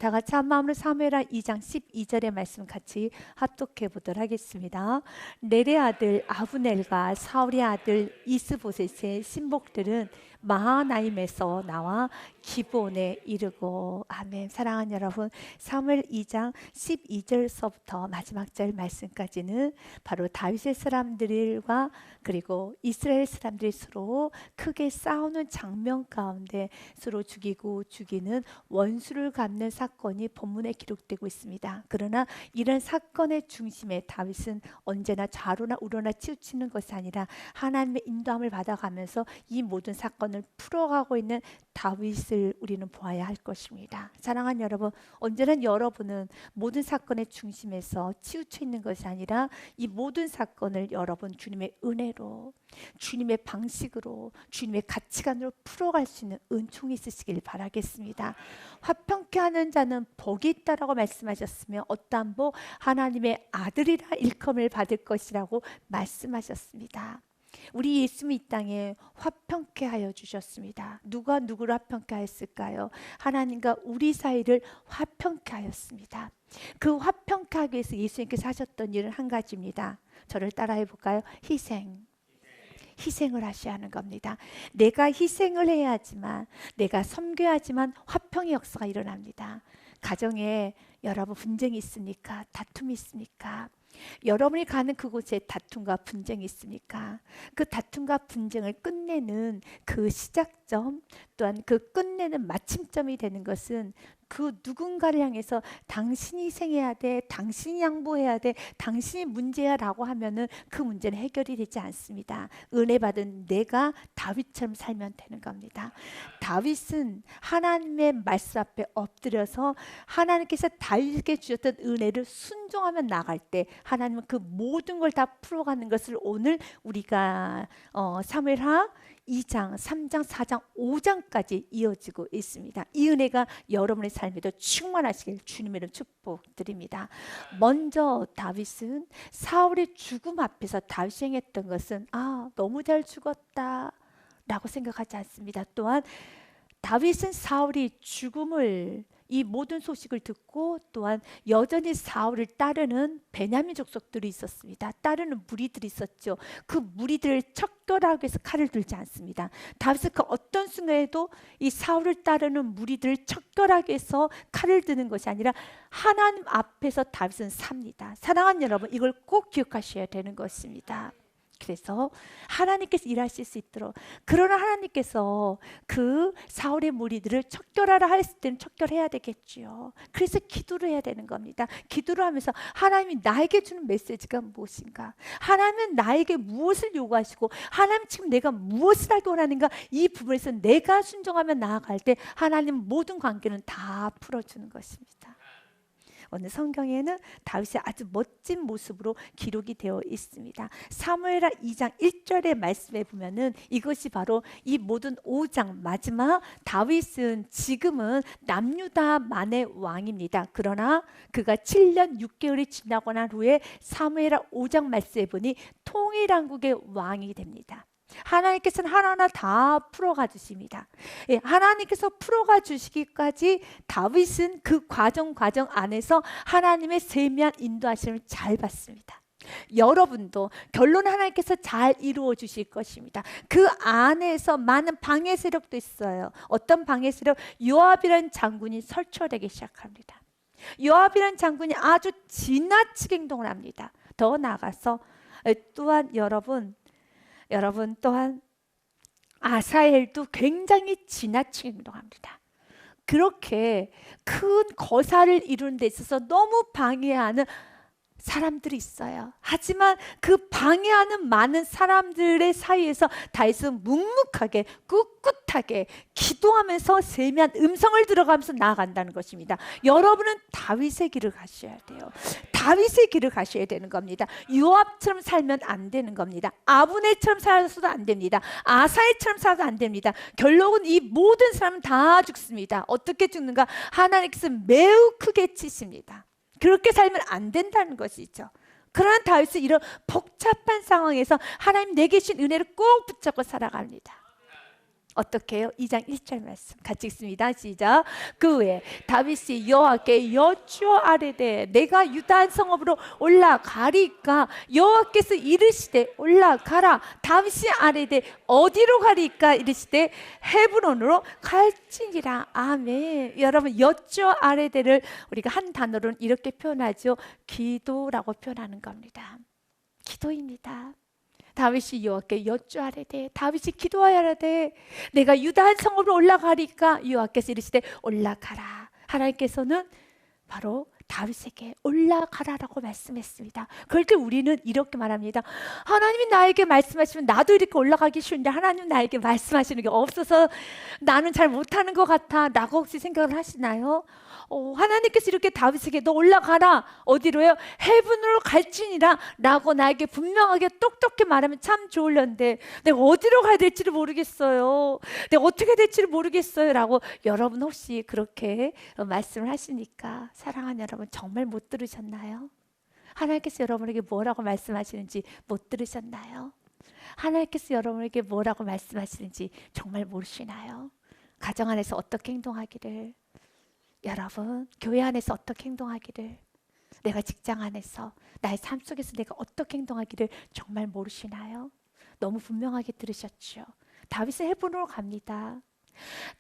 다 같이 한 마음으로 사무엘하 2장 12절의 말씀 같이 합독해 보도록 하겠습니다. 넬의 아들 아브넬과 사울의 아들 이스보셋의 신복들은 마하나임에서 나와 기브온에 이르고. 아멘. 사랑하는 여러분, 사무엘 2장 12절서부터 마지막 절 말씀까지는 바로 다윗의 사람들과 그리고 이스라엘 사람들이 서로 크게 싸우는 장면 가운데 서로 죽이고 죽이는 원수를 갚는 사건이 본문에 기록되고 있습니다. 그러나 이런 사건의 중심에 다윗은 언제나 좌로나 우로나 치우치는 것이 아니라 하나님의 인도함을 받아가면서 이 모든 사건을 풀어가고 있는 다윗을 우리는 보아야 할 것입니다. 사랑하는 여러분, 언제나 여러분은 모든 사건의 중심에서 치우쳐 있는 것이 아니라 이 모든 사건을 여러분 주님의 은혜로, 주님의 방식으로, 주님의 가치관으로 풀어갈 수 있는 은총이 있으시길 바라겠습니다. 화평케 하는 자는 복이 있다라고 말씀하셨으며 어떠한 복? 하나님의 아들이라 일컬음을 받을 것이라고 말씀하셨습니다. 우리 예수님이 이 땅에 화평케 하여 주셨습니다. 누가 누구를 화평케 하였을까요? 하나님과 우리 사이를 화평케 하였습니다. 그 화평케 하기 위해서 예수님께서 하셨던 일은 한 가지입니다. 저를 따라해 볼까요? 희생을 하셔야 하는 겁니다. 내가 희생을 해야지만, 내가 섬겨야지만 화평의 역사가 일어납니다. 가정에 여러분 분쟁이 있습니까? 다툼이 있습니까? 여러분이 가는 그곳에 다툼과 분쟁이 있습니까? 그 다툼과 분쟁을 끝내는 그 시작점, 또한 그 끝내는 마침점이 되는 것은 그 누군가를 향해서 당신이 희생해야 돼, 당신이 양보해야 돼, 당신이 문제야 라고 하면은 그 문제는 해결이 되지 않습니다. 은혜 받은 내가 다윗처럼 살면 되는 겁니다. 다윗은 하나님의 말씀 앞에 엎드려서 하나님께서 다윗에게 주셨던 은혜를 순종하며 나갈 때 하나님은 그 모든 걸 다 풀어가는 것을 오늘 우리가 사무엘하 2장, 3장, 4장, 5장까지 이어지고 있습니다. 이 은혜가 여러분의 삶에도 충만하시길 주님의 이름 축복드립니다. 먼저 다윗은 사울의 죽음 앞에서 다윗이 행했던 것은 너무 잘 죽었다 라고 생각하지 않습니다. 또한 다윗은 사울이 죽음을, 이 모든 소식을 듣고 또한 여전히 사울을 따르는 베냐민 족속들이 있었습니다. 따르는 무리들이 있었죠. 그 무리들을 척결하기 위해서 칼을 들지 않습니다. 다윗은 그 어떤 순간에도 이 사울을 따르는 무리들을 척결하기 위해서 칼을 드는 것이 아니라 하나님 앞에서 다윗은 삽니다. 사랑하는 여러분, 이걸 꼭 기억하셔야 되는 것입니다. 그래서 하나님께서 일하실 수 있도록, 그러나 하나님께서 그 사울의 무리들을 척결하라 했을 때는 척결해야 되겠지요. 그래서 기도를 해야 되는 겁니다. 기도를 하면서 하나님이 나에게 주는 메시지가 무엇인가, 하나님은 나에게 무엇을 요구하시고 하나님 지금 내가 무엇을 하기 원하는가, 이 부분에서 내가 순종하며 나아갈 때 하나님 모든 관계는 다 풀어주는 것입니다. 오늘 성경에는 다윗의 아주 멋진 모습으로 기록이 되어 있습니다. 사무엘하 2장 1절의 말씀에 보면은 이것이 바로 이 모든 5장 마지막, 다윗은 지금은 남유다 만의 왕입니다. 그러나 그가 7년 6개월이 지나고 난 후에 사무엘하 5장 말씀에 보니 통일왕국의 왕이 됩니다. 하나님께서는 하나하나 다 풀어가 주십니다. 하나님께서 풀어가 주시기까지 다윗은 그 과정 안에서 하나님의 세미한 인도하심을 잘 받습니다. 여러분도 결론 하나님께서 잘 이루어 주실 것입니다. 그 안에서 많은 방해 세력도 있어요. 어떤 방해 세력? 요압이라는 장군이 설치되기 시작합니다. 요압이라는 장군이 아주 지나치게 행동을 합니다. 더 나아가서 또한 여러분 또한 아사엘도 굉장히 지나치게 행동합니다. 그렇게 큰 거사를 이루는 데 있어서 너무 방해하는 사람들이 있어요. 하지만 그 방해하는 많은 사람들의 사이에서 다윗은 묵묵하게 꿋꿋하게 기도하면서 세미한 음성을 들어가면서 나아간다는 것입니다. 여러분은 다윗의 길을 가셔야 돼요. 다윗의 길을 가셔야 되는 겁니다. 요압처럼 살면 안 되는 겁니다. 아브넬처럼 살아서도 안 됩니다. 아사엘처럼 살아도 안 됩니다. 결국은 이 모든 사람은 다 죽습니다. 어떻게 죽는가? 하나님께서 매우 크게 치십니다. 그렇게 살면 안 된다는 것이죠. 그러나 다윗은 이런 복잡한 상황에서 하나님 내게 주신 은혜를 꼭 붙잡고 살아갑니다. 어떻게 해요? 2장 1절 말씀 같이 읽습니다. 시작. 그 후에 다윗이 여호와께 여쭈아뢰되 내가 유다 성읍으로 올라가리까? 여호와께서 이르시되 올라가라. 다윗이 아뢰되 어디로 가리까? 이르시되 헤브론으로 갈지니라. 아멘. 여러분, 여쭈아뢰되를 우리가 한 단어로는 이렇게 표현하죠. 기도라고 표현하는 겁니다. 기도입니다. 다윗이 여호와께 여쭈아뢰되, 다윗이 기도하여라되 내가 유다 성읍으로 올라가리까? 여호와께서 이르시되 올라가라. 하나님께서는 바로 다윗에게 올라가라라고 말씀했습니다. 그럴 때 우리는 이렇게 말합니다. 하나님이 나에게 말씀하시면 나도 이렇게 올라가기 쉬운데 하나님 나에게 말씀하시는 게 없어서 나는 잘 못하는 것 같아 라고 혹시 생각을 하시나요? 하나님께서 이렇게 다윗에게 너 올라가라. 어디로요? 헤븐으로 갈지니라 라고 나에게 분명하게 똑똑히 말하면 참 좋을련데 내가 어디로 가야 될지를 모르겠어요. 내가 어떻게 될지를 모르겠어요 라고 여러분 혹시 그렇게 말씀을 하시니까 사랑하는 여러분, 정말 못 들으셨나요? 하나님께서 여러분에게 뭐라고 말씀하시는지 못 들으셨나요? 하나님께서 여러분에게 뭐라고 말씀하시는지 정말 모르시나요? 가정 안에서 어떻게 행동하기를, 여러분 교회 안에서 어떻게 행동하기를, 내가 직장 안에서 나의 삶 속에서 내가 어떻게 행동하기를 정말 모르시나요? 너무 분명하게 들으셨죠. 다윗은 헤브론으로 갑니다.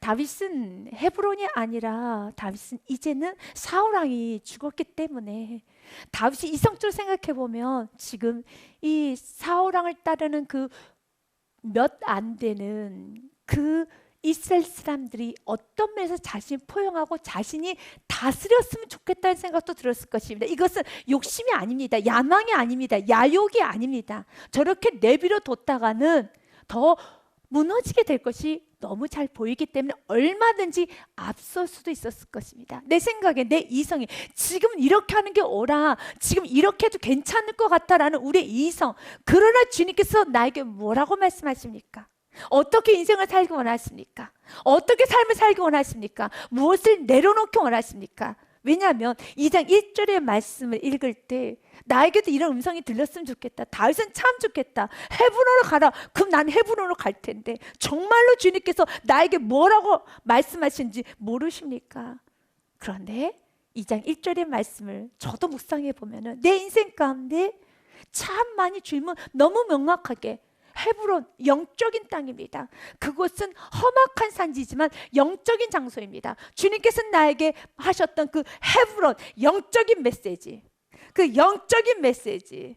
다윗은 헤브론이 아니라 다윗은 이제는 사울 왕이 죽었기 때문에 다윗이 이성적으로 생각해 보면 지금 이 사울 왕을 따르는 그 몇 안 되는 그 이스라엘 사람들이 어떤 면에서 자신이 포용하고 자신이 다스렸으면 좋겠다는 생각도 들었을 것입니다. 이것은 욕심이 아닙니다. 야망이 아닙니다. 야욕이 아닙니다. 저렇게 내버려 뒀다가는 더 무너지게 될 것이 너무 잘 보이기 때문에 얼마든지 앞설 수도 있었을 것입니다. 내 생각에 내 이성이 지금 이렇게 하는 게 옳아, 지금 이렇게 해도 괜찮을 것 같다라는 우리의 이성. 그러나 주님께서 나에게 뭐라고 말씀하십니까? 어떻게 인생을 살기 원하십니까? 어떻게 삶을 살기 원하십니까? 무엇을 내려놓기 원하십니까? 왜냐하면 2장 1절의 말씀을 읽을 때 나에게도 이런 음성이 들렸으면 좋겠다. 다윗은 참 좋겠다. 헤브론으로 가라. 그럼 난 헤브론으로 갈 텐데 정말로 주님께서 나에게 뭐라고 말씀하시는지 모르십니까? 그런데 2장 1절의 말씀을 저도 묵상해 보면은 내 인생 가운데 참 많이 주님은 너무 명확하게 헤브론, 영적인 땅입니다. 그곳은 험악한 산지지만 영적인 장소입니다. 주님께서 나에게 하셨던 그 헤브론, 영적인 메시지, 그 영적인 메시지,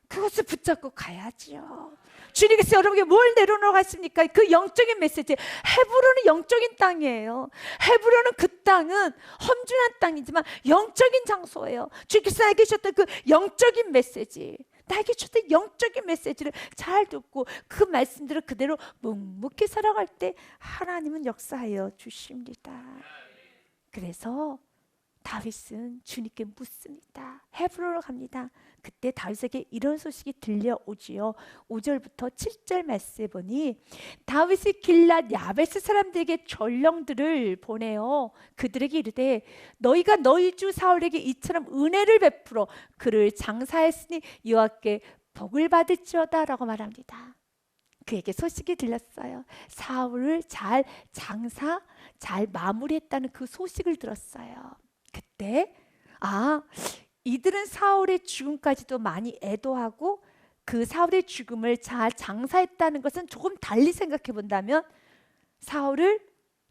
그것을 붙잡고 가야죠. 주님께서 여러분에게 뭘 내려놓으라고 하십니까? 그 영적인 메시지. 헤브론은 영적인 땅이에요. 헤브론은 그 땅은 험준한 땅이지만 영적인 장소예요. 주님께서 나에게 주셨던 그 영적인 메시지, 나에게 주셨던 영적인 메시지를 잘 듣고 그 말씀들을 그대로 묵묵히 살아갈 때 하나님은 역사하여 주십니다. 그래서 다윗은 주님께 묻습니다. 헤브론으로 갑니다. 그때 다윗에게 이런 소식이 들려오지요. 5절부터 7절 말씀에 보니 다윗이 길랏 야베스 사람들에게 전령들을 보내어 그들에게 이르되 너희가 너희 주 사울에게 이처럼 은혜를 베풀어 그를 장사했으니 여호와께 복을 받을지어다 라고 말합니다. 그에게 소식이 들렸어요. 사울을 잘 마무리했다는 그 소식을 들었어요. 그때 이들은 사울의 죽음까지도 많이 애도하고 그 사울의 죽음을 잘 장사했다는 것은 조금 달리 생각해 본다면 사울을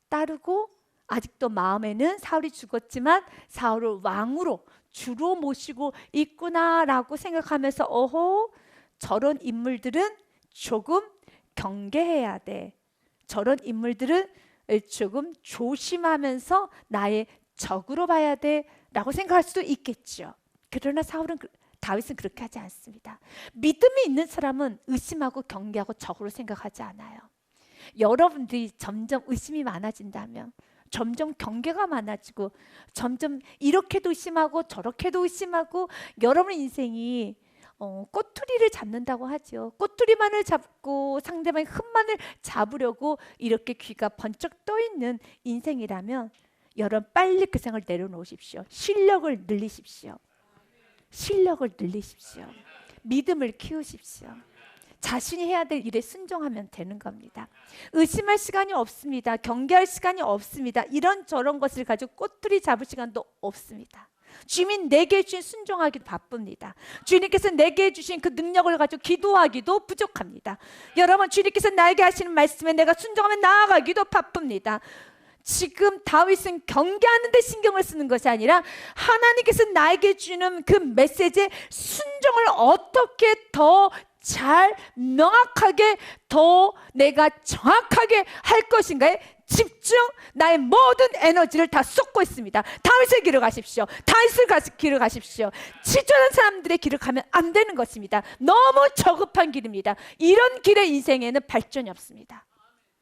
따르고 아직도 마음에는 사울이 죽었지만 사울을 왕으로 주로 모시고 있구나라고 생각하면서 저런 인물들은 조금 경계해야 돼. 저런 인물들은 조금 조심하면서 나의 적으로 봐야 돼 라고 생각할 수도 있겠죠. 그러나 다윗은 그렇게 하지 않습니다. 믿음이 있는 사람은 의심하고 경계하고 적으로 생각하지 않아요. 여러분들이 점점 의심이 많아진다면, 점점 경계가 많아지고, 점점 이렇게도 의심하고 저렇게도 의심하고, 여러분의 인생이 꼬투리를 잡는다고 하죠. 꼬투리만을 잡고 상대방의 흠만을 잡으려고 이렇게 귀가 번쩍 떠 있는 인생이라면 여러분 빨리 그 생각을 내려놓으십시오. 실력을 늘리십시오. 실력을 늘리십시오. 믿음을 키우십시오. 자신이 해야 될 일에 순종하면 되는 겁니다. 의심할 시간이 없습니다. 경계할 시간이 없습니다. 이런저런 것을 가지고 꼬투리 잡을 시간도 없습니다. 주님 내게 주신 순종하기도 바쁩니다. 주님께서 내게 주신 그 능력을 가지고 기도하기도 부족합니다. 여러분, 주님께서 나에게 하시는 말씀에 내가 순종하면 나아가기도 바쁩니다. 지금 다윗은 경계하는 데 신경을 쓰는 것이 아니라 하나님께서 나에게 주는 그 메시지에 순종을 어떻게 더 잘 명확하게 더 내가 정확하게 할 것인가에 집중, 나의 모든 에너지를 다 쏟고 있습니다. 다윗의 길을 가십시오. 다윗을 길을 가십시오. 치졸한 사람들의 길을 가면 안 되는 것입니다. 너무 저급한 길입니다. 이런 길의 인생에는 발전이 없습니다.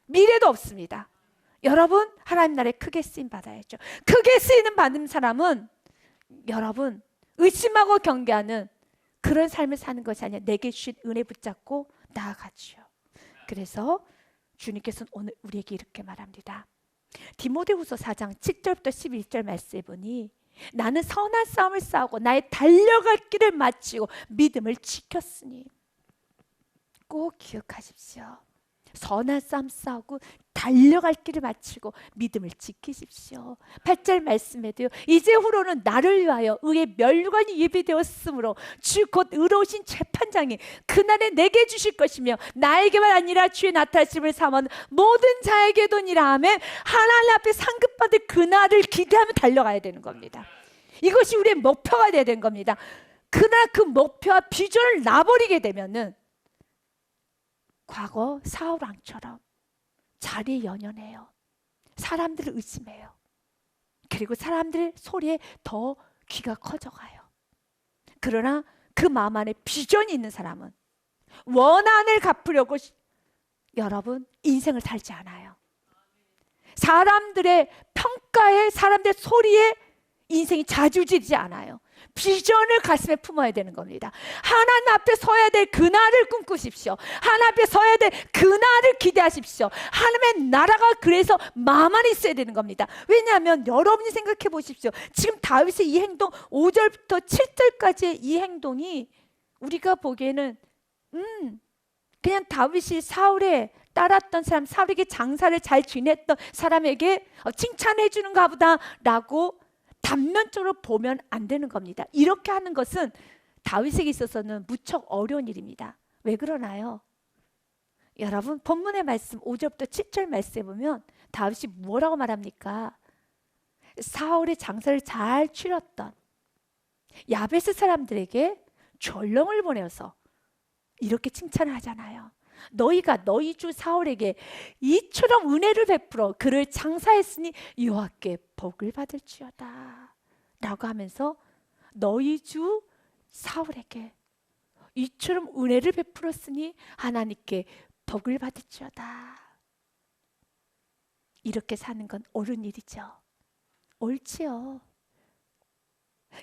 미래도 없습니다. 여러분, 하나님 나라에 크게 쓰임 받아야죠. 크게 쓰이는 받는 사람은 여러분 의심하고 경계하는 그런 삶을 사는 것이 아니라 내게 주신 은혜 붙잡고 나아가지요. 그래서 주님께서는 오늘 우리에게 이렇게 말합니다. 디모데후서 4장 7절부터 11절 말씀해 보니 나는 선한 싸움을 싸우고 나의 달려갈 길을 마치고 믿음을 지켰으니. 꼭 기억하십시오. 선한 싸움 싸우고 달려갈 길을 마치고 믿음을 지키십시오. 8절 말씀에도요, 이제후로는 나를 위하여 의의 면류관이 예비되었으므로 주 곧 의로우신 재판장이 그날에 내게 주실 것이며 나에게만 아니라 주의 나타나심을 사모하는 모든 자에게도니라 하면 하나님 앞에 상급받을 그날을 기대하며 달려가야 되는 겁니다. 이것이 우리의 목표가 되어야 되는 겁니다. 그날 그 목표와 비전을 놔버리게 되면은 과거 사울 왕처럼 자리에 연연해요. 사람들을 의심해요. 그리고 사람들 소리에 더 귀가 커져가요. 그러나 그 마음 안에 비전이 있는 사람은 원한을 갚으려고 여러분 인생을 살지 않아요. 사람들의 평가에, 사람들의 소리에 인생이 자주지지 않아요. 비전을 가슴에 품어야 되는 겁니다. 하나님 앞에 서야 될 그날을 꿈꾸십시오. 하나님 앞에 서야 될 그날을 기대하십시오. 하나님의 나라가 그래서 마음 안에 있어야 되는 겁니다. 왜냐하면 여러분이 생각해 보십시오. 지금 다윗의 이 행동 5절부터 7절까지의 이 행동이 우리가 보기에는 그냥 다윗이 사울에 따랐던 사람, 사울에게 장사를 잘 지냈던 사람에게 칭찬해 주는가 보다라고 단면적으로 보면 안 되는 겁니다. 이렇게 하는 것은 다윗에게 있어서는 무척 어려운 일입니다. 왜 그러나요? 여러분, 본문의 말씀 5절부터 7절 말씀에 보면 다윗이 뭐라고 말합니까? 사울의 장사를 잘 치렀던 야베스 사람들에게 전령을 보내서 이렇게 칭찬을 하잖아요. 너희가 너희 주 사울에게 이처럼 은혜를 베풀어 그를 장사했으니 여호와께 복을 받을지어다 라고 하면서 너희 주 사울에게 이처럼 은혜를 베풀었으니 하나님께 복을 받을지어다. 이렇게 사는 건 옳은 일이죠. 옳지요.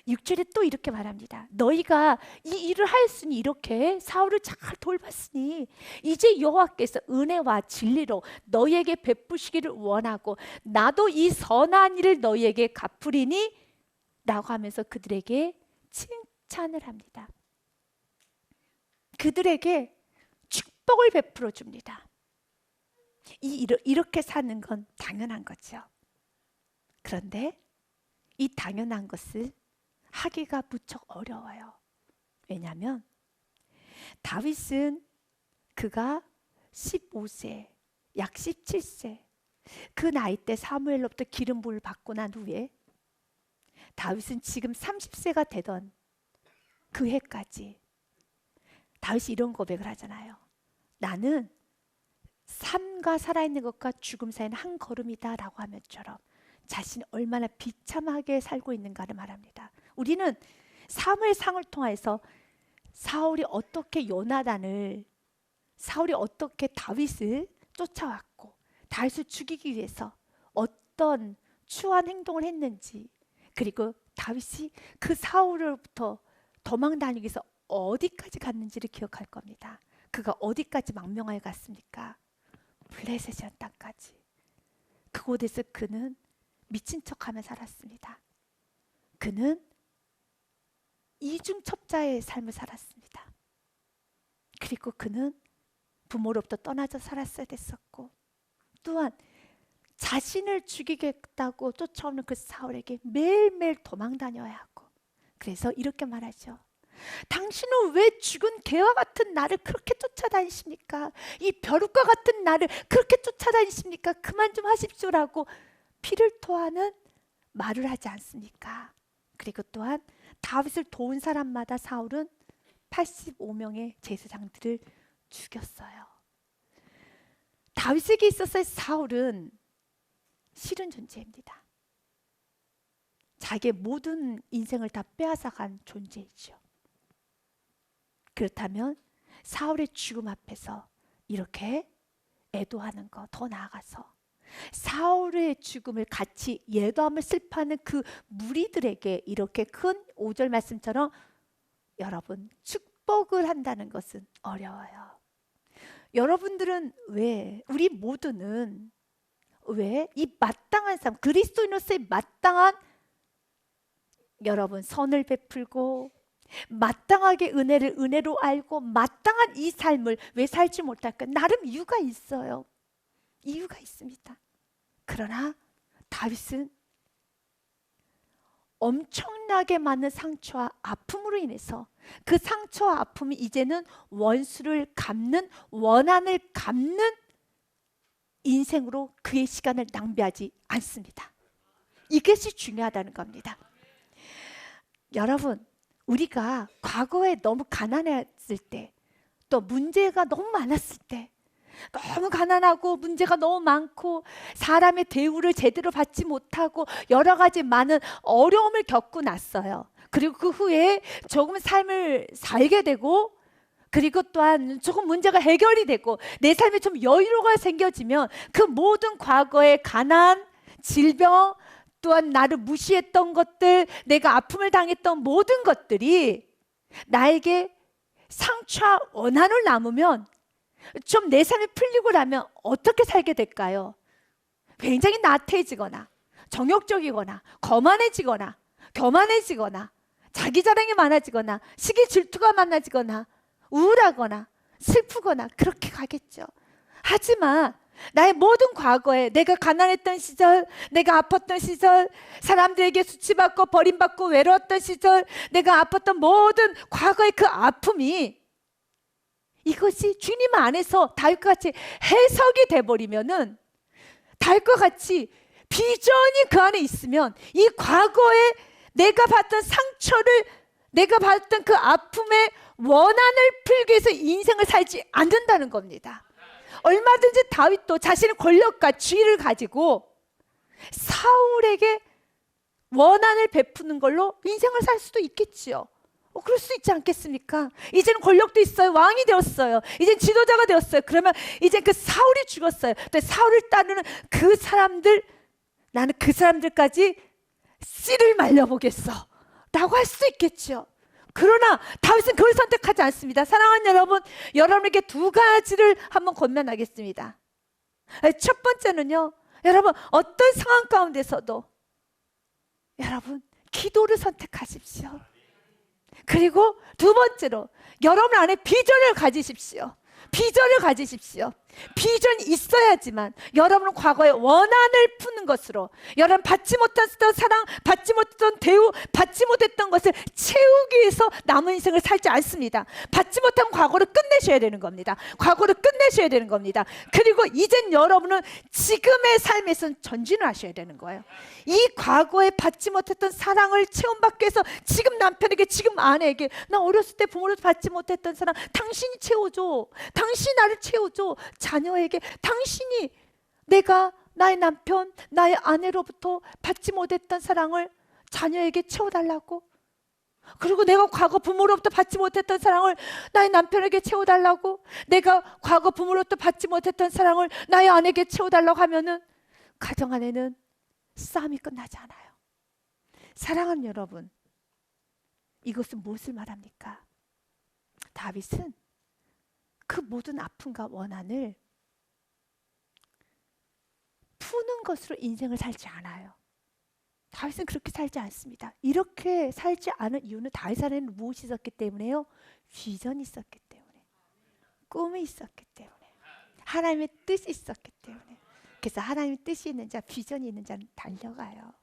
6절에 또 이렇게 말합니다. 너희가 이 일을 하였으니 이렇게 사울을 잘 돌봤으니 이제 여호와께서 은혜와 진리로 너희에게 베푸시기를 원하고 나도 이 선한 일을 너희에게 갚으리니 라고 하면서 그들에게 칭찬을 합니다. 그들에게 축복을 베풀어 줍니다. 이렇게 사는 건 당연한 거죠. 그런데 이 당연한 것을 하기가 무척 어려워요. 왜냐하면 다윗은 그가 15세, 약 17세 그 나이 때 사무엘로부터 기름 부음을 받고 난 후에 다윗은 지금 30세가 되던 그 해까지 다윗이 이런 고백을 하잖아요. 나는 삶과 살아있는 것과 죽음 사이는 한 걸음이다 라고 하면처럼 자신이 얼마나 비참하게 살고 있는가를 말합니다. 우리는 사무엘상을 통해서 사울이 어떻게 사울이 어떻게 다윗을 쫓아왔고 다윗을 죽이기 위해서 어떤 추한 행동을 했는지, 그리고 다윗이 그 사울로부터 도망 다니기 위해서 어디까지 갔는지를 기억할 겁니다. 그가 어디까지 망명하여 갔습니까? 블레셋이란 땅까지. 그곳에서 그는 미친 척하며 살았습니다. 그는 이중첩자의 삶을 살았습니다. 그리고 그는 부모로부터 떠나져 살았어야 됐었고, 또한 자신을 죽이겠다고 쫓아오는 그 사울에게 매일매일 도망 다녀야 하고, 그래서 이렇게 말하죠. 당신은 왜 죽은 개와 같은 나를 그렇게 쫓아다니십니까? 이 벼룩과 같은 나를 그렇게 쫓아다니십니까? 그만 좀 하십시오라고 피를 토하는 말을 하지 않습니까? 그리고 또한 다윗을 도운 사람마다 사울은 85명의 제사장들을 죽였어요. 다윗에게 있어서 사울은 싫은 존재입니다. 자기의 모든 인생을 다 빼앗아간 존재이죠. 그렇다면 사울의 죽음 앞에서 이렇게 애도하는 것, 더 나아가서 사울의 죽음을 같이 예도함을 슬퍼하는 그 무리들에게 이렇게 큰 5절 말씀처럼 여러분 축복을 한다는 것은 어려워요. 여러분들은 왜, 우리 모두는 왜 이 마땅한 삶, 그리스도인으로서의 마땅한 여러분 선을 베풀고 마땅하게 은혜를 은혜로 알고 마땅한 이 삶을 왜 살지 못할까? 나름 이유가 있어요. 이유가 있습니다. 그러나 다윗은 엄청나게 많은 상처와 아픔으로 인해서 그 상처와 아픔이 이제는 원수를 갚는, 원한을 갚는 인생으로 그의 시간을 낭비하지 않습니다. 이것이 중요하다는 겁니다. 여러분, 우리가 과거에 너무 가난했을 때, 또 문제가 너무 많았을 때, 너무 가난하고 문제가 너무 많고 사람의 대우를 제대로 받지 못하고 여러 가지 많은 어려움을 겪고 났어요. 그리고 그 후에 조금 삶을 살게 되고, 그리고 또한 조금 문제가 해결이 되고 내 삶에 좀 여유가 생겨지면 그 모든 과거의 가난, 질병, 또한 나를 무시했던 것들, 내가 아픔을 당했던 모든 것들이 나에게 상처와 원한을 남으면 좀 내 삶이 풀리고 나면 어떻게 살게 될까요? 굉장히 나태해지거나 정욕적이거나 거만해지거나 교만해지거나 자기 자랑이 많아지거나 시기 질투가 많아지거나 우울하거나 슬프거나 그렇게 가겠죠. 하지만 나의 모든 과거에 내가 가난했던 시절, 내가 아팠던 시절, 사람들에게 수치받고 버림받고 외로웠던 시절, 내가 아팠던 모든 과거의 그 아픔이 이것이 주님 안에서 다윗과 같이 해석이 돼버리면은, 다윗과 같이 비전이 그 안에 있으면 이 과거에 내가 받던 상처를, 내가 받던 그 아픔의 원한을 풀기 위해서 인생을 살지 않는다는 겁니다. 얼마든지 다윗도 자신의 권력과 지위를 가지고 사울에게 원한을 베푸는 걸로 인생을 살 수도 있겠지요. 그럴 수 있지 않겠습니까? 이제는 권력도 있어요. 왕이 되었어요. 이제 지도자가 되었어요. 그러면 이제 그 사울이 죽었어요. 근데 사울을 따르는 그 사람들, 나는 그 사람들까지 씨를 말려보겠어 라고 할 수도 있겠죠. 그러나 다윗은 그걸 선택하지 않습니다. 사랑하는 여러분, 여러분에게 두 가지를 한번 권면하겠습니다. 첫 번째는요, 여러분 어떤 상황 가운데서도 여러분 기도를 선택하십시오. 그리고 두 번째로 여러분 안에 비전을 가지십시오. 비전을 가지십시오. 비전이 있어야지만 여러분은 과거의 원한을 푸는 것으로, 여러분 받지 못했던 사랑, 받지 못했던 대우, 받지 못했던 것을 채우기 위해서 남은 인생을 살지 않습니다. 받지 못한 과거를 끝내셔야 되는 겁니다. 과거를 끝내셔야 되는 겁니다. 그리고 이젠 여러분은 지금의 삶에서 전진을 하셔야 되는 거예요. 이 과거에 받지 못했던 사랑을 체험받기 위해서 지금 남편에게, 지금 아내에게, 나 어렸을 때 부모로부터 받지 못했던 사랑 당신이 채워줘, 당신이 나를 채워줘. 자녀에게 당신이, 내가 나의 남편, 나의 아내로부터 받지 못했던 사랑을 자녀에게 채워달라고, 그리고 내가 과거 부모로부터 받지 못했던 사랑을 나의 남편에게 채워달라고, 내가 과거 부모로부터 받지 못했던 사랑을 나의 아내에게 채워달라고 하면은 가정 안에는 싸움이 끝나지 않아요. 사랑하는 여러분, 이것은 무엇을 말합니까? 다윗은 그 모든 아픔과 원한을 푸는 것으로 인생을 살지 않아요. 다윗은 그렇게 살지 않습니다. 이렇게 살지 않은 이유는 다윗 안에는 무엇이 있었기 때문에요? 비전이 있었기 때문에, 꿈이 있었기 때문에. 하나님의 뜻이 있었기 때문에. 그래서 하나님의 뜻이 있는 자, 비전이 있는 자는 달려가요.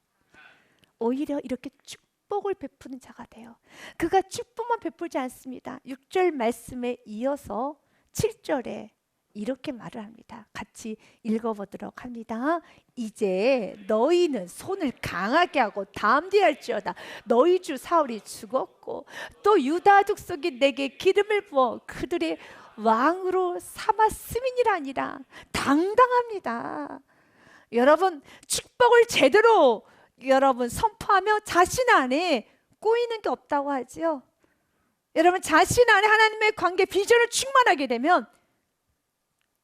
오히려 이렇게 축복을 베푸는 자가 돼요. 그가 축복만 베풀지 않습니다. 6절 말씀에 이어서 7절에 이렇게 말을 합니다. 같이 읽어보도록 합니다. 이제 너희는 손을 강하게 하고 담대할지어다. 너희 주 사울이 죽었고 또 유다 족속이 내게 기름을 부어 그들의 왕으로 삼았음이니라. 당당합니다. 여러분, 축복을 제대로 여러분 선포하며 자신 안에 꼬이는 게 없다고 하지요. 여러분, 자신 안에 하나님의 관계 비전을 충만하게 되면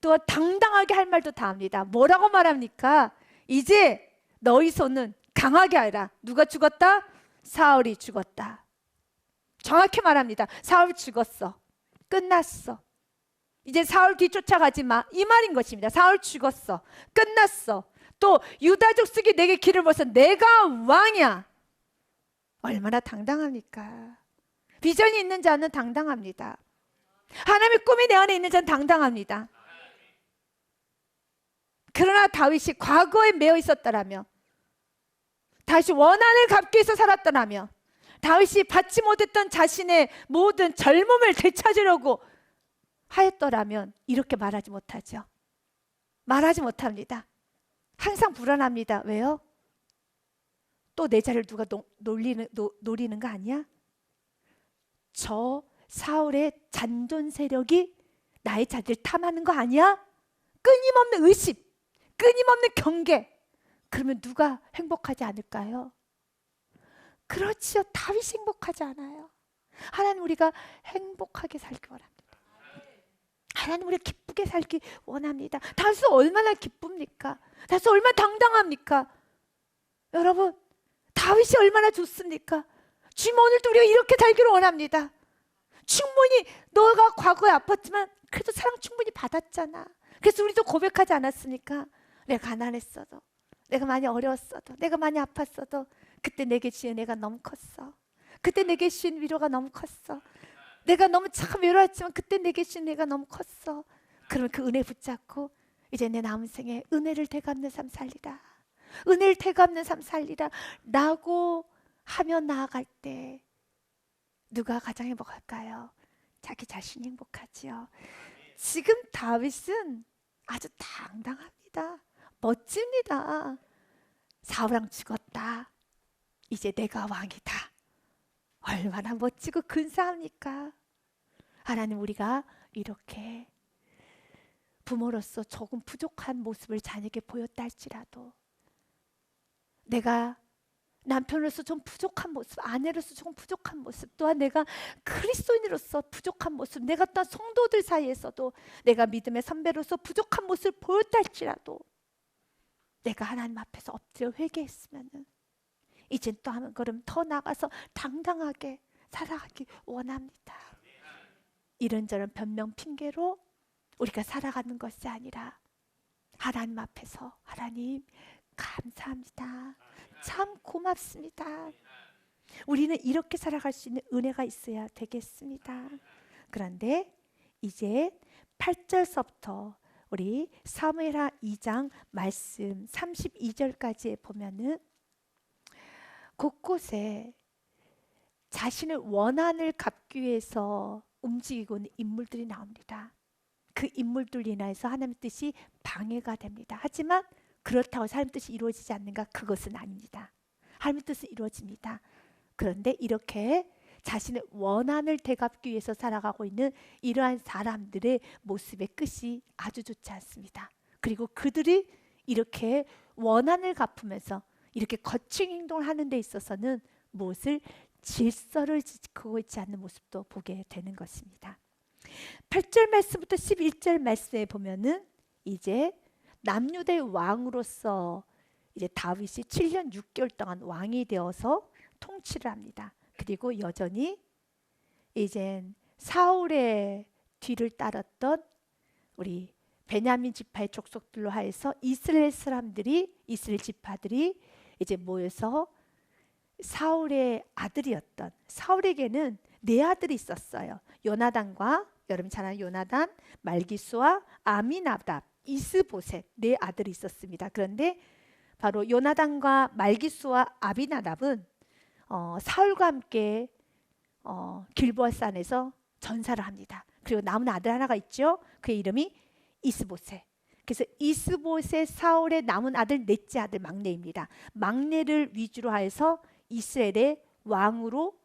또 당당하게 할 말도 다 합니다. 뭐라고 말합니까? 이제 너희 손은 강하게 하라. 누가 죽었다? 사울이 죽었다. 정확히 말합니다. 사울 죽었어. 끝났어. 이제 사울 뒤쫓아가지 마. 이 말인 것입니다. 사울 죽었어. 끝났어. 또 유다 족속이 내게 길을 벗어 내가 왕이야. 얼마나 당당합니까? 비전이 있는 자는 당당합니다. 하나님의 꿈이 내 안에 있는 자는 당당합니다. 그러나 다윗이 과거에 매여 있었더라면, 다윗이 원한을 갚기 위해서 살았더라면, 다윗이 받지 못했던 자신의 모든 젊음을 되찾으려고 하였더라면 이렇게 말하지 못하죠. 말하지 못합니다. 항상 불안합니다. 왜요? 또 내 자리를 누가 노리는 거 아니야? 저 사울의 잔존 세력이 나의 자리를 탐하는 거 아니야? 끊임없는 의심, 끊임없는 경계. 그러면 누가 행복하지 않을까요? 그렇지요. 다윗이 행복하지 않아요. 하나님, 우리가 행복하게 살기 원합니다. 하나님, 우리가 기쁘게 살기 원합니다. 다윗은 얼마나 기쁩니까? 다윗은 얼마나 당당합니까? 여러분, 다윗이 얼마나 좋습니까? 주님, 오늘도 우리가 이렇게 살기를 원합니다. 충분히 너가 과거에 아팠지만 그래도 사랑 충분히 받았잖아. 그래서 우리도 고백하지 않았습니까? 내가 가난했어도, 내가 많이 어려웠어도, 내가 많이 아팠어도 그때 내게 주신 은혜가 너무 컸어. 그때 내게 주신 위로가 너무 컸어. 내가 너무 참 외로웠지만 그때 내게 주신 은혜가 너무 컸어. 그러면 그 은혜 붙잡고 이제 내 남은 생에 은혜를 되갚는 삶 살리라. 은혜를 되갚는 삶 살리라 라고 하며 나아갈 때 누가 가장 행복할까요? 자기 자신이 행복하지요. 지금 다윗은 아주 당당합니다. 멋집니다. 사울왕 죽었다. 이제 내가 왕이다. 얼마나 멋지고 근사합니까? 하나님, 우리가 이렇게 부모로서 조금 부족한 모습을 자녀에게 보였다 할지라도, 내가 남편으로서 좀 부족한 모습, 아내로서 조금 부족한 모습, 또한 내가 그리스도인으로서 부족한 모습, 내가 또한 성도들 사이에서도 내가 믿음의 선배로서 부족한 모습을 보였다 할지라도 내가 하나님 앞에서 엎드려 회개했으면은 이젠 또 한 걸음 더 나가서 당당하게 살아가기 원합니다. 이런저런 변명 핑계로 우리가 살아가는 것이 아니라 하나님 앞에서, 하나님 감사합니다. 참 고맙습니다. 우리는 이렇게 살아갈 수 있는 은혜가 있어야 되겠습니다. 그런데 이제 8절서부터 우리 사무엘하 2장 말씀 32절까지 보면은 곳곳에 자신의 원한을 갚기 위해서 움직이고 있는 인물들이 나옵니다. 그 인물들 인하여서 하나님의 뜻이 방해가 됩니다. 하지만 그렇다고 하나님의 뜻이 이루어지지 않는가? 그것은 아닙니다. 하나님의 뜻은 이루어집니다. 그런데 이렇게 자신의 원한을 되갚기 위해서 살아가고 있는 이러한 사람들의 모습의 끝이 아주 좋지 않습니다. 그리고 그들이 이렇게 원한을 갚으면서 이렇게 거친 행동을 하는 데 있어서는 무엇을 질서를 지키고 있지 않는 모습도 보게 되는 것입니다. 8절 말씀부터 11절 말씀에 보면은 이제 남유다의 왕으로서 이제 다윗이 7년 6개월 동안 왕이 되어서 통치를 합니다. 그리고 여전히 이젠 사울의 뒤를 따랐던 우리 베냐민 지파의 족속들로 하여서 이스라엘 사람들이, 이스라엘 지파들이 이제 모여서 사울의 아들이었던, 사울에게는 네 아들이 있었어요. 요나단과 여러분 잘 아는 요나단, 말기수와 아미나답, 이스보셋 네 아들이 있었습니다. 그런데 바로 요나단과 말기수와 아비나답은 사울과 함께 길보아산에서 전사를 합니다. 그리고 남은 아들 하나가 있죠. 그의 이름이 이스보셋. 그래서 이스보셋 사울의 남은 아들 넷째 아들 막내입니다. 막내를 위주로 해서 이스라엘의 왕으로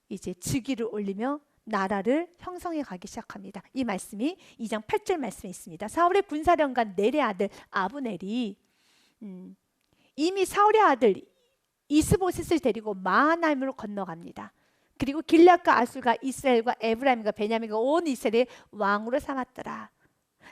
이제 즉위를 올리며 나라를 형성해 가기 시작합니다. 이 말씀이 2장 8절 말씀에 있습니다. 사울의 군사령관 넬의 아들 아브넬이 이미 사울의 아들 이스보셋을 데리고 마하나임으로 건너갑니다. 그리고 길앗과 아술과 이스라엘과 에브라임과 베냐민과 온 이스라엘의 왕으로 삼았더라.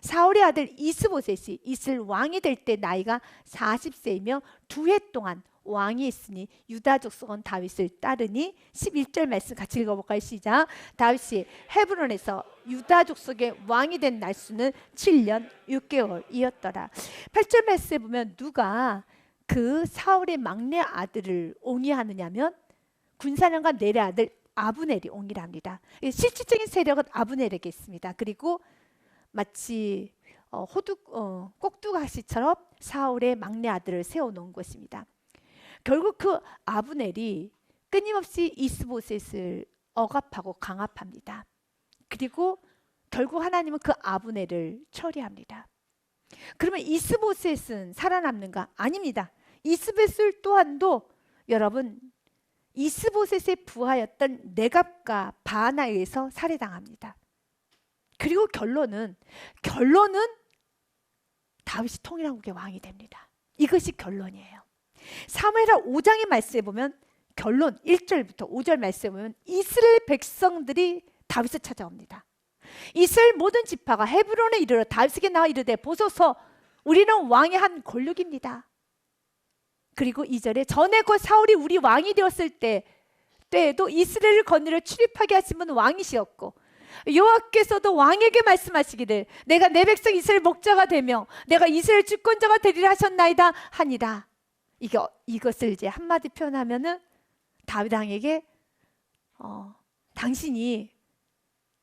사울의 아들 이스보셋이 이스라엘 왕이 될 때 나이가 40세이며 2해 동안 왕이 있으니 유다 족속은 다윗을 따르니 11절 말씀 같이 읽어볼까요? 시작. 다윗이 헤브론에서 유다 족속의 왕이 된 날수는 7년 6개월이었더라. 8절 말씀에 보면 누가 그 사울의 막내 아들을 옹이하느냐면 군사령관 넬의 아들 아브넬이 옹이를 합니다. 실질적인 세력은 아브넬에게 있습니다. 그리고 마치 꼭두가시처럼 사울의 막내 아들을 세워놓은 것입니다. 결국 그 아브넬이 끊임없이 이스보셋을 억압하고 강압합니다. 그리고 결국 하나님은 그 아브넬을 처리합니다. 그러면 이스보셋은 살아남는가? 아닙니다. 이스보셋 또한도 여러분 이스보셋의 부하였던 네갑과 바나에 의해서 살해당합니다. 그리고 결론은 다윗이 통일한국의 왕이 됩니다. 이것이 결론이에요. 사무엘하 5장의 말씀에 보면 결론 1절부터 5절 말씀에 보면 이스라엘 백성들이 다윗을 찾아옵니다. 이스라엘 모든 지파가 헤브론에 이르러 다윗에게 나와 이르되 보소서 우리는 왕의 한 권력입니다. 그리고 2절에 전에 곧 사울이 우리 왕이 되었을 때에도 이스라엘을 건너려 출입하게 하신 분은 왕이시었고 여호와께서도 왕에게 말씀하시기를 내가 내 백성 이스라엘 목자가 되며 내가 이스라엘 주권자가 되리라 하셨나이다 하니라. 이것을 이제 한마디 표현하면은 다윗 왕에게 당신이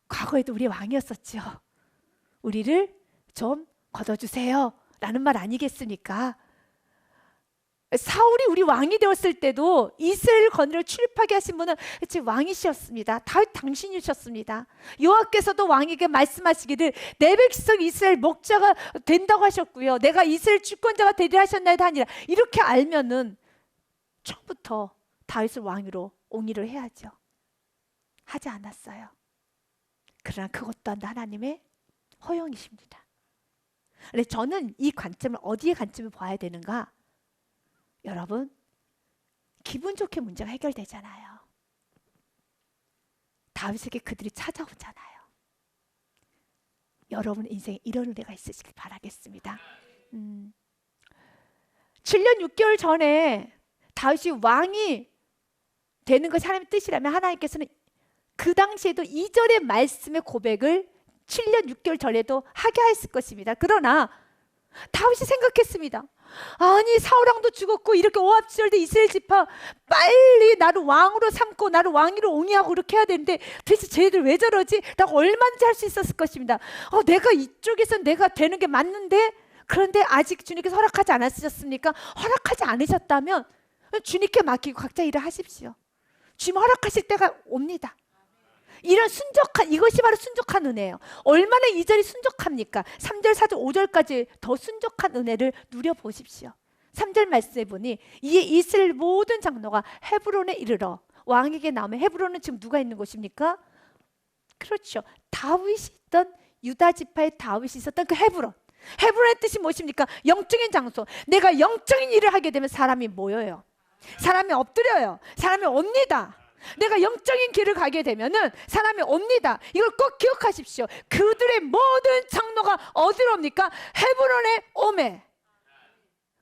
과거에도 우리 왕이었었죠. 우리를 좀 걷어주세요 라는 말 아니겠습니까? 사울이 우리 왕이 되었을 때도 이스라엘을 건너려 출입하게 하신 분은 왕이셨습니다. 다윗 당신이셨습니다. 여호와께서도 왕에게 말씀하시기를 내 백성 이스라엘 목자가 된다고 하셨고요. 내가 이스라엘 주권자가 되리라 하셨나이다 하니라. 이렇게 알면은 처음부터 다윗을 왕으로 옹의를 해야죠. 하지 않았어요. 그러나 그것 또한 하나님의 허용이십니다. 근데 저는 이 관점을 어디에 관점을 봐야 되는가? 여러분 기분 좋게 문제가 해결되잖아요. 다윗에게 그들이 찾아오잖아요. 여러분 인생에 이런 은혜가 있으시길 바라겠습니다. 7년 6개월 전에 다윗이 왕이 되는 것이 하나님의 뜻이라면 하나님께서는 그 당시에도 2절의 말씀의 고백을 7년 6개월 전에도 하게 하였을 것입니다. 그러나 다윗이 생각했습니다. 아니 사울왕도 죽었고 이렇게 오합지졸된 이스라엘 지파 빨리 나를 왕으로 삼고 나를 왕위로 옹이하고 그렇게 해야 되는데 도대체 쟤들 왜 저러지? 라고 얼마든지 할 수 있었을 것입니다. 내가 이쪽에서 내가 되는 게 맞는데 그런데 아직 주님께서 허락하지 않으셨습니까? 허락하지 않으셨다면 주님께 맡기고 각자 일을 하십시오. 주님 허락하실 때가 옵니다. 이런 이것이 바로 순적한 은혜예요. 얼마나 2절이 순적합니까? 3절, 4절, 5절까지 더 순적한 은혜를 누려보십시오. 3절 말씀해 보니 이에 이스라엘 모든 장로가 헤브론에 이르러 왕에게 나오면 헤브론은 지금 누가 있는 곳입니까? 그렇죠. 다윗이 있던 유다 지파의 다윗이 있었던 그 헤브론. 헤브론의 뜻이 무엇입니까? 영적인 장소. 내가 영적인 일을 하게 되면 사람이 모여요. 사람이 엎드려요. 사람이 옵니다. 내가 영적인 길을 가게 되면은 사람이 옵니다. 이걸 꼭 기억하십시오. 그들의 모든 장로가 어디로 옵니까? 헤브론에 오매.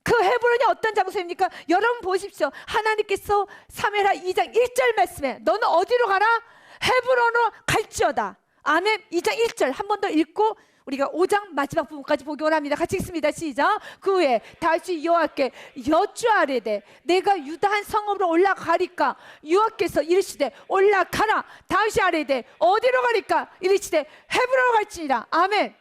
그 헤브론이 어떤 장소입니까? 여러분 보십시오. 하나님께서 사무엘하 2장 1절 말씀에 너는 어디로 가라? 헤브론으로 갈지어다. 아멘. 2장 1절 한 번 더 읽고 우리가 5장 마지막 부분까지 보기 원합니다. 같이 읽습니다. 시작. 그 후에 다시 여호와께 여쭈아뢰되 내가 유다 한 성읍으로 올라가리까? 여호와께서 이르시되 올라가라. 다시 아뢰되 어디로 가리까? 이르시되 헤브론으로 갈지니라. 아멘.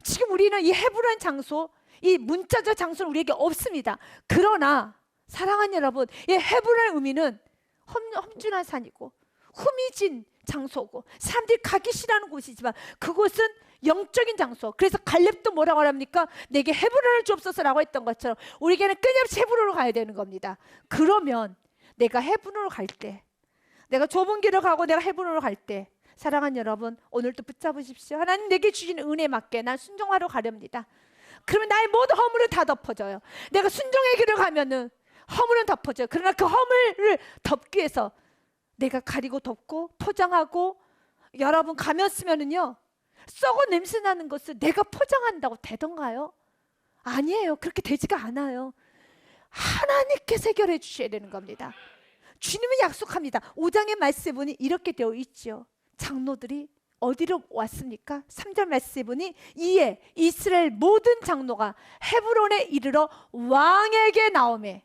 지금 우리는 이 헤브론 장소, 이 문자적 장소는 우리에게 없습니다. 그러나 사랑하는 여러분, 이 헤브론의 의미는 험준한 산이고 후미진 장소고 사람들이 가기 싫어하는 곳이지만 그곳은 영적인 장소. 그래서 갈렙도 뭐라고 합니까? 내게 헤브론을 주옵소서라고 했던 것처럼 우리에게는 끊임없이 헤브론으로 가야 되는 겁니다. 그러면 내가 헤브론으로 갈 때, 내가 좁은 길을 가고 내가 헤브론으로 갈 때, 사랑하는 여러분, 오늘도 붙잡으십시오. 하나님 내게 주신 은혜에 맞게 난 순종하러 가렵니다. 그러면 나의 모든 허물은 다 덮어져요. 내가 순종의 길을 가면은 허물은 덮어져요. 그러나 그 허물을 덮기 위해서 내가 가리고 덮고 포장하고, 여러분 가면 쓰면은요 썩어 냄새 나는 것을 내가 포장한다고 되던가요? 아니에요. 그렇게 되지가 않아요. 하나님께서 해결해 주셔야 되는 겁니다. 주님은 약속합니다. 5장의 말씀에 보니 이렇게 되어 있죠. 장로들이 어디로 왔습니까? 3절 말씀에 보니 이에 이스라엘 모든 장로가 헤브론에 이르러 왕에게 나오매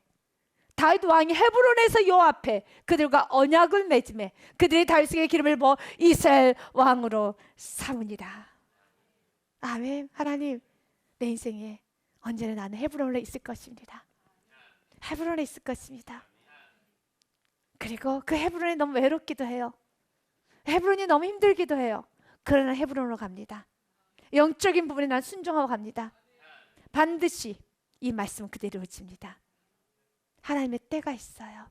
다윗 왕이 헤브론에서 여호와 앞에 그들과 언약을 맺음에 그들이 다윗에게 기름을 부어 이스라엘 왕으로 삼으니라. 아멘. 하나님, 내 인생에 언제나 나는 헤브론에 있을 것입니다. 헤브론에 있을 것입니다. 그리고 그 헤브론이 너무 외롭기도 해요. 헤브론이 너무 힘들기도 해요. 그러나 헤브론으로 갑니다. 영적인 부분에 난 순종하고 갑니다. 반드시 이 말씀은 그대로 이루어집니다. 하나님의 때가 있어요.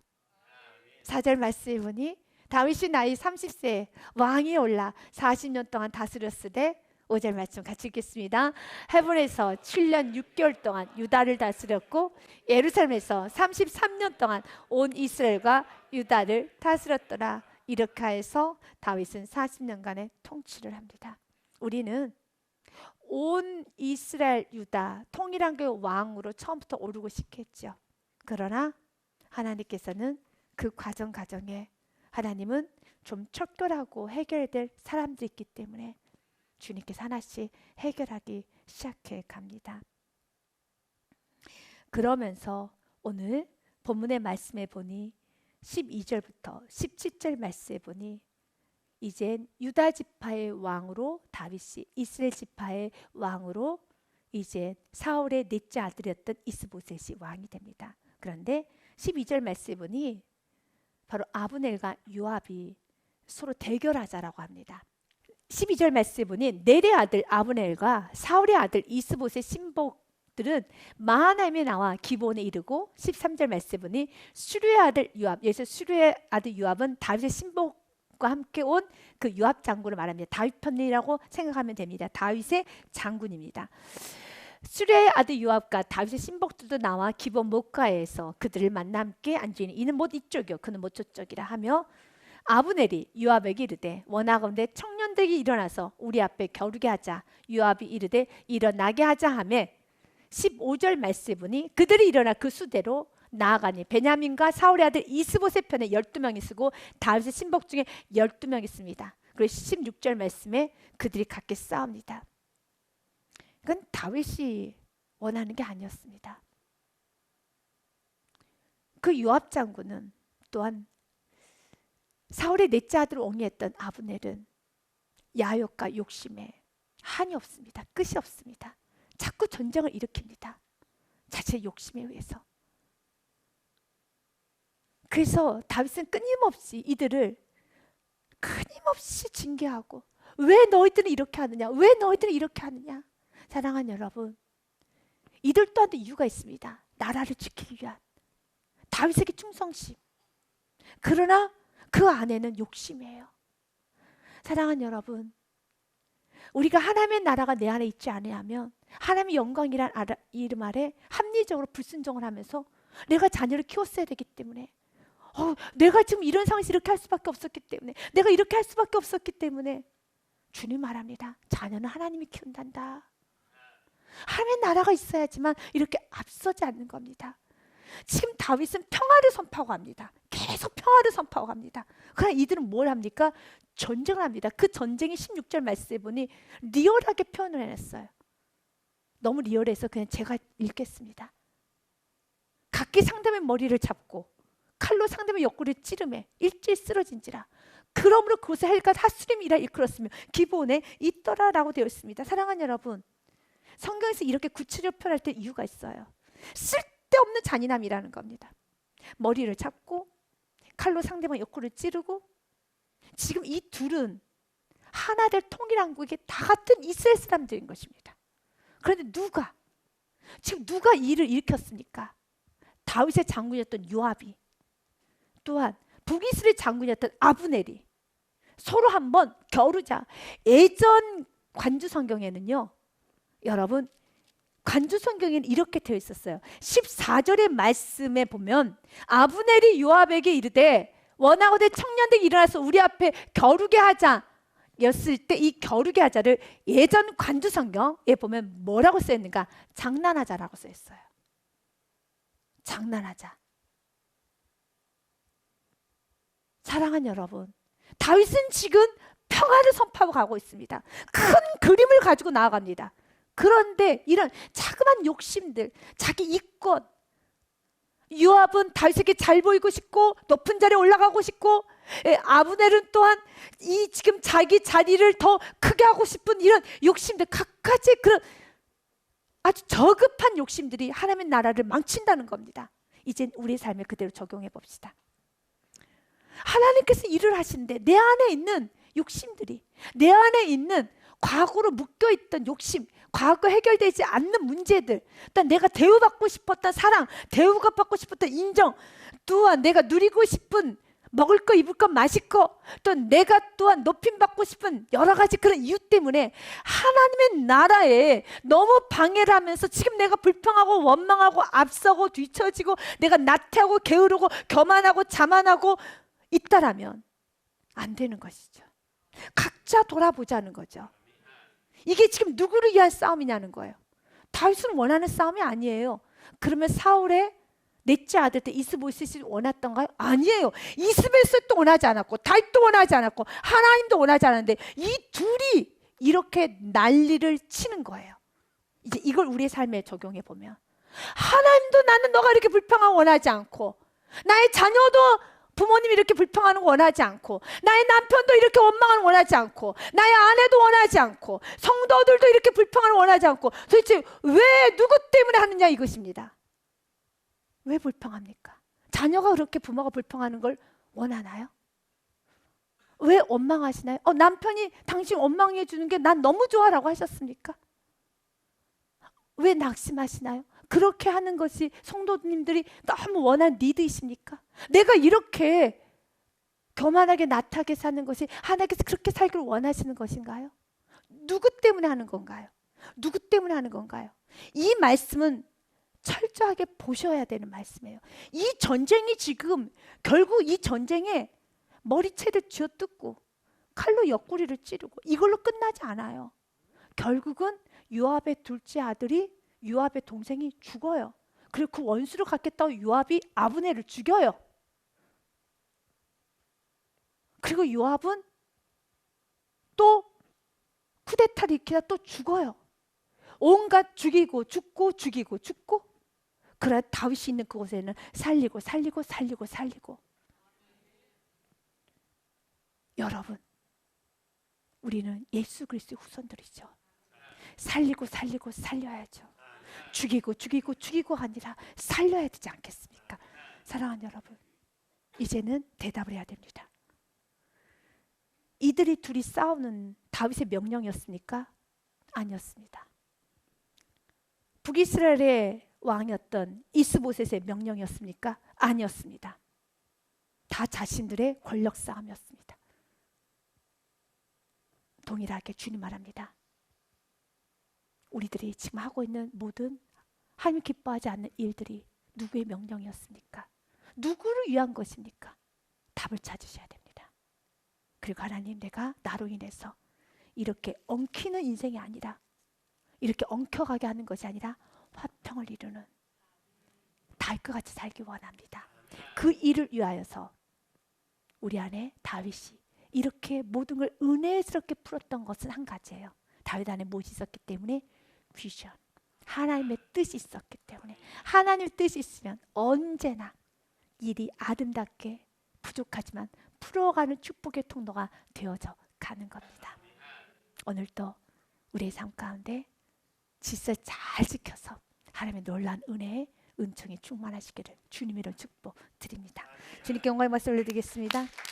4절 말씀해 보니 다윗이 나이 30세에 왕이 올라 40년 동안 다스렸으되 5절 말씀 같이 읽겠습니다. 헤브론에서 7년 6개월 동안 유다를 다스렸고 예루살렘에서 33년 동안 온 이스라엘과 유다를 다스렸더라. 이렇게 해서 다윗은 40년간의 통치를 합니다. 우리는 온 이스라엘 유다 통일한 그 왕으로 처음부터 오르고 싶겠죠. 그러나 하나님께서는 그 과정에 하나님은 좀 척결하고 해결될 사람들이 있기 때문에 주님께서 하나씩 해결하기 시작해 갑니다. 그러면서 오늘 본문의 말씀에 보니 12절부터 17절 말씀에 보니 이젠 유다 지파의 왕으로 다윗이 이스라엘 지파의 왕으로 이제 사울의 넷째 아들이었던 이스보셋이 왕이 됩니다. 그런데 12절 말씀에 보니 바로 아브넬과 요압이 서로 대결하자라고 합니다. 12절 말씀에 보니 넬의 아들 아브넬과 사울의 아들 이스보셋 신복들은 마하나임에 나와 기브온에 이르고 13절 말씀에 보니 수류의 아들 요압, 여기서 수류의 아들 요압은 다윗의 신복과 함께 온 그 요압 장군을 말합니다. 다윗 편이라고 생각하면 됩니다. 다윗의 장군입니다. 수레의 아들 요압과 다윗의 신복들도 나와 기브온 목가에서 그들을 만나 함께 앉으니 이는 못 이쪽이요 그는 못 저쪽이라 하며 아브넬이 요압에게 이르되 원하건대 청년들이 일어나서 우리 앞에 겨루게 하자. 요압이 이르되 일어나게 하자 하며 15절 말씀에 보니 그들이 일어나 그 수대로 나아가니 베냐민과 사울의 아들 이스보셋 편에 12명이 쓰고 다윗의 신복 중에 12명이 있습니다. 그리고 16절 말씀에 그들이 각기 싸웁니다. 그건 다윗이 원하는 게 아니었습니다. 그 요압 장군은 또한 사울의 넷째 아들을 옹이했던 아브넬은 야욕과 욕심에 한이 없습니다. 끝이 없습니다. 자꾸 전쟁을 일으킵니다. 자신의 욕심에 의해서. 그래서 다윗은 끊임없이 이들을 끊임없이 징계하고 왜 너희들은 이렇게 하느냐? 왜 너희들은 이렇게 하느냐? 사랑하는 여러분, 이들 또한 이유가 있습니다. 나라를 지키기 위한 다윗에게 충성심. 그러나 그 안에는 욕심이에요. 사랑하는 여러분, 우리가 하나님의 나라가 내 안에 있지 않으면 하나님의 영광이란 이름 아래 합리적으로 불순종을 하면서 내가 자녀를 키웠어야 되기 때문에 내가 지금 이런 상황에서 이렇게 할 수밖에 없었기 때문에 내가 이렇게 할 수밖에 없었기 때문에 주님 말합니다. 자녀는 하나님이 키운단다. 하나님의 나라가 있어야지만 이렇게 앞서지 않는 겁니다. 지금 다윗은 평화를 선포하고 합니다. 계속 평화를 선포하고 갑니다. 그러나 이들은 뭘 합니까? 전쟁을 합니다. 그 전쟁이 16절 말씀에 보니 리얼하게 표현을 해냈어요. 너무 리얼해서 그냥 제가 읽겠습니다. 각기 상대의 머리를 잡고 칼로 상대의 옆구리를 찌르매 일제히 쓰러진지라. 그러므로 그곳에 헬과 핫수림이라 일컬었으며 기브온에 있더라라고 되어 있습니다. 사랑하는 여러분, 성경에서 이렇게 구체적으로 표현할 때 이유가 있어요. 쓸데없는 잔인함이라는 겁니다. 머리를 잡고 칼로 상대방 옆구리를 찌르고, 지금 이 둘은 하나 될 통일왕국의 다 같은 이스라엘 사람들인 것입니다. 그런데 누가 이 일을 일으켰습니까? 다윗의 장군이었던 요압이, 또한 북이스라엘 장군이었던 아브넬이 서로 한번 겨루자. 예전 관주 성경에는요, 여러분, 관주 성경에는 이렇게 되어 있었어요. 14절의 말씀에 보면 아브넬이 요압에게 이르되 원하고대 청년들이 일어나서 우리 앞에 겨루게 하자 였을 때, 이 겨루게 하자를 예전 관주 성경에 보면 뭐라고 써있는가? 장난하자라고 써있어요. 장난하자. 사랑하는 여러분, 다윗은 지금 평화를 선포하고 가고 있습니다. 큰 그림을 가지고 나아갑니다. 그런데 이런 자그마한 욕심들, 자기 이권, 요압은 다윗에게 잘 보이고 싶고 높은 자리에 올라가고 싶고, 아브넬은 또한 이 지금 자기 자리를 더 크게 하고 싶은 이런 욕심들, 각가지 그런 아주 저급한 욕심들이 하나님의 나라를 망친다는 겁니다. 이젠 우리의 삶에 그대로 적용해 봅시다. 하나님께서 일을 하시는데 내 안에 있는 욕심들이, 내 안에 있는 과거로 묶여있던 욕심, 과거 해결되지 않는 문제들, 또 내가 대우받고 싶었던 사랑, 대우가 받고 싶었던 인정, 또한 내가 누리고 싶은 먹을 거, 입을 거, 마실 거, 또 내가 또한 높임받고 싶은 여러 가지 그런 이유 때문에 하나님의 나라에 너무 방해를 하면서 지금 내가 불평하고 원망하고 앞서고 뒤처지고 내가 나태하고 게으르고 교만하고 자만하고 있다라면 안 되는 것이죠. 각자 돌아보자는 거죠. 이게 지금 누구를 위한 싸움이냐는 거예요. 다윗은 원하는 싸움이 아니에요. 그러면 사울의 넷째 아들 때 이스보셋이 원했던가요? 아니에요. 이스보셋도 원하지 않았고 다윗도 원하지 않았고 하나님도 원하지 않았는데 이 둘이 이렇게 난리를 치는 거예요. 이제 이걸 우리의 삶에 적용해 보면, 하나님도 나는 너가 이렇게 불평하고 원하지 않고, 나의 자녀도 부모님이 이렇게 불평하는 거 원하지 않고, 나의 남편도 이렇게 원망하는 거 원하지 않고, 나의 아내도 원하지 않고, 성도들도 이렇게 불평하는 거 원하지 않고, 도대체 왜 누구 때문에 하느냐 이것입니다. 왜 불평합니까? 자녀가 그렇게 부모가 불평하는 걸 원하나요? 왜 원망하시나요? 남편이 당신 원망해 주는 게 난 너무 좋아라고 하셨습니까? 왜 낙심하시나요? 그렇게 하는 것이 성도님들이 너무 원한 니드이십니까? 내가 이렇게 교만하게 나태하게 사는 것이 하나님께서 그렇게 살기를 원하시는 것인가요? 누구 때문에 하는 건가요? 누구 때문에 하는 건가요? 이 말씀은 철저하게 보셔야 되는 말씀이에요. 이 전쟁이 지금 결국 이 전쟁에 머리채를 쥐어뜯고 칼로 옆구리를 찌르고 이걸로 끝나지 않아요. 결국은 요압의 둘째 아들이, 요압의 동생이 죽어요. 그리고 그 원수를 갚겠다고 요압이 아브넬을 죽여요. 그리고 요압은 또 쿠데타를 일으키다 또 죽어요. 온갖 죽이고 죽고 죽이고 죽고. 그러나 다윗이 있는 그곳에는 살리고 살리고 살리고 살리고. 여러분, 우리는 예수 그리스도의 후손들이죠. 살리고 살리고 살려야죠. 죽이고 죽이고 죽이고 아니라 살려야 되지 않겠습니까? 사랑하는 여러분, 이제는 대답을 해야 됩니다. 이들이 둘이 싸우는 다윗의 명령이었습니까? 아니었습니다. 북이스라엘의 왕이었던 이스보셋의 명령이었습니까? 아니었습니다. 다 자신들의 권력 싸움이었습니다. 동일하게 주님 말합니다. 우리들이 지금 하고 있는 모든 하나님 기뻐하지 않는 일들이 누구의 명령이었습니까? 누구를 위한 것입니까? 답을 찾으셔야 됩니다. 그리고 하나님, 내가 나로 인해서 이렇게 엉키는 인생이 아니라, 이렇게 엉켜가게 하는 것이 아니라 화평을 이루는 다윗과 같이 살기 원합니다. 그 일을 위하여서 우리 안에 다윗이 이렇게 모든 걸 은혜스럽게 풀었던 것은 한 가지예요. 다윗 안에 무엇이 있었기 때문에? 비전. 하나님의 뜻이 있었기 때문에. 하나님의 뜻이 있으면 언제나 일이 아름답게 부족하지만 풀어가는 축복의 통로가 되어져 가는 겁니다. 오늘도 우리의 삶 가운데 질서 잘 지켜서 하나님의 놀라운 은혜에 은총이 충만하시기를 주님의 이름 축복 드립니다. 주님께 영광의 말씀 올려드리겠습니다.